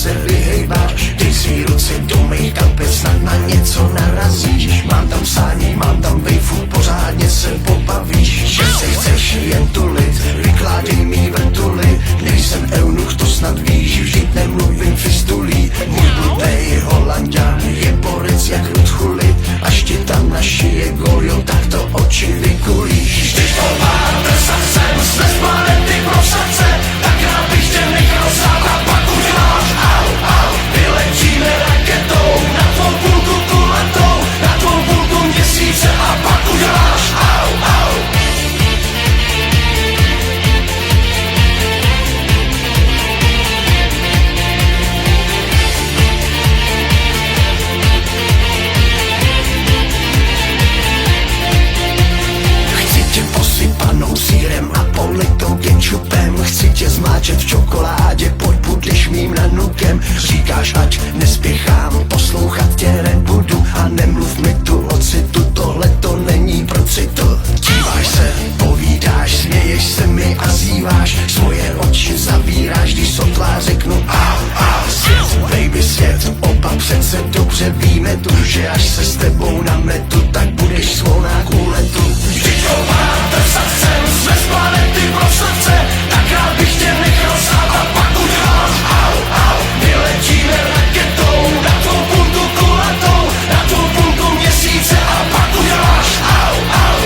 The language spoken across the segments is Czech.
se vyhejbáš. Ty svý ruce do mých kapes, snad na něco narazíš. Mám tam sání, mám tam vejfu, pořádně se pobavíš. Že se chceš jen tulit, vykládej mý vrtuly. Nejsem eunuch, to snad víš, vždyť nemluvím fistulí. Můj bludej Holanďan je borec jak Rudchulit. Až ti tam našije gojo, tak to oči vykulíš. Vždyť to mám drsacem, jsme z planety pro srdce. Tak rád bych tě nechal sám a pak uděláš au, au. Vyletíme raketou na tvou půlku kulatou, na tvou půlku měsíce a pak uděláš au, au. Posypanou sýrem a politou kečupem. Chci tě zmáčet v čokoládě, pojď budeš mým nanukem. Říkáš, ať nespěchám, poslouchat tě nebudu. A nemluv mi tu o citu, tohle to není pro citu. Díváš se, povídáš, směješ se mi a zýváš. Svoje oči zavíráš, když sotva řeknu au, au. Svět, baby svět, oba přece dobře víme tu, že až se s tebou nametu, tak budeš svou na kůletu. Vždyť to mám drsacem, jsme z planety pro srdce. Tak rád bych tě nechal sám a pak uděláš au, au. Vyletíme raketou na tvou půlku kulatou, na tvou půlku měsíce a pak uděláš au, au.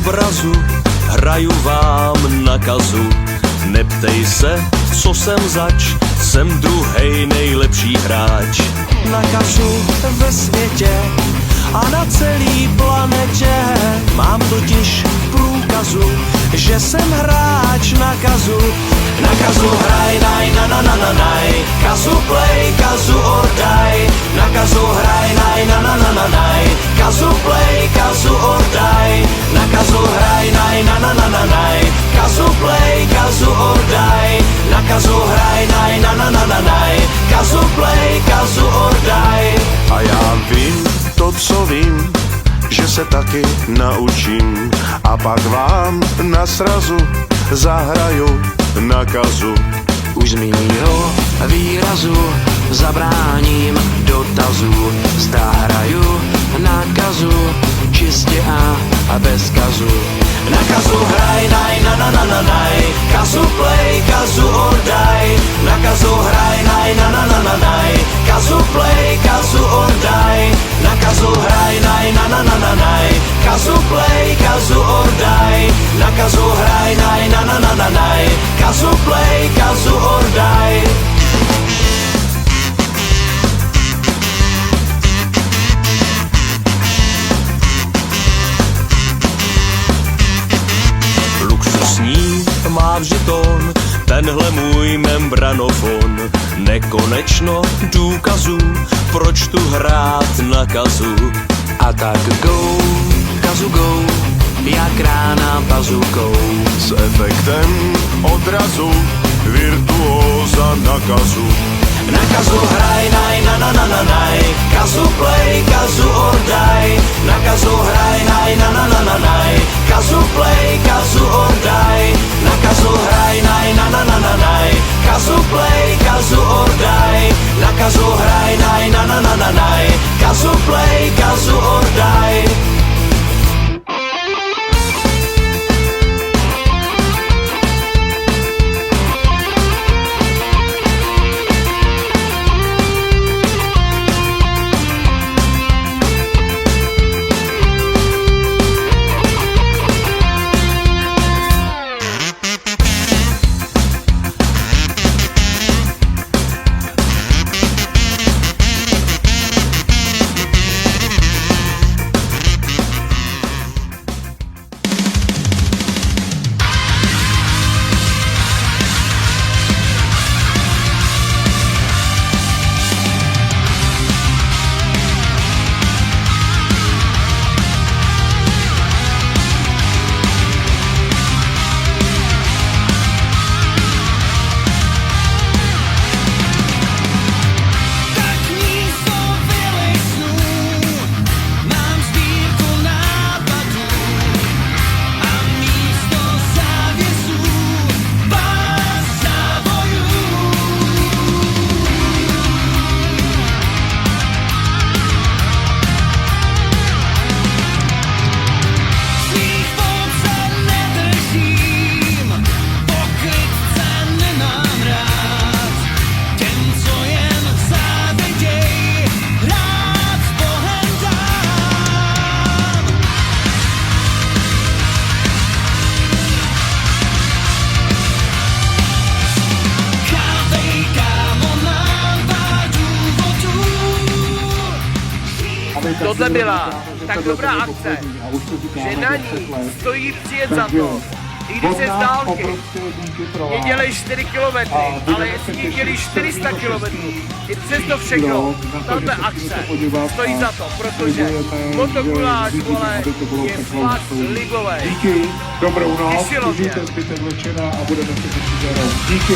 obrazu, hraju vám na kazu. Neptej se, co jsem zač, jsem druhej nejlepší hráč. Na kazu ve světě a na celý planetě mám totiž průkazu, že jsem hráč na kazu. Na kazu hraj, naj, na na na na naj, kazu play, kazu or die. Na kazu hraj, naj, na na na na naj, kazu play, kazu or die. Na kazu hraj, naj, na na na na naj, kazu play, kazu or die. Na kazu hraj, naj, na na na na naj, kazu play, kazu or die. A já vím to, co vím, že se taky naučím a pak vám na srazu zahraju na kazu. Už z mýho výrazu zabráním dotazů, zda hraju na kazu, čistě a bez kazu. Na kazu hraj, naj, na na na na naj, kazu play, kazu or die. Na kazu hraj, naj, na na na na naj, kazu play, kazu or die. Na kazu hraj, naj, na na na na naj, kazu play, kazu or die. Na kazu hraj, naj, na na na na naj, kazu play, kazu or die. Luxusní má vžitón, tenhle můj membranofon. Nekonečno důkazů, proč tu hrát na kazu. A tak go, kazu go, jak rána bazukou. S efektem odrazu, virtuóza na kazu. Na kazu hraj, naj, na na na na naj, kazu play, kazu or die. Na kazu hraj, naj, na na na na naj, kazu play, kazu or die. Na kazu hraj, naj, na na na na naj, kazu play, kazu or die. Na kazu hraj, naj, na na na na naj, kazu play, kazu or die. Tohle byla tak dobrá akce, že na ní stojí přijet za to. I když se z dálky mě dělej 4 kilometry, ale jestli mě dělí 400 kilometrů, i přes to všechno, tato akce stojí za to, protože motogulář, vole, je fakt libovej. Díky, dobrou noc, Vysilově. užijte zbytek večera a budeme se počítat. Díky.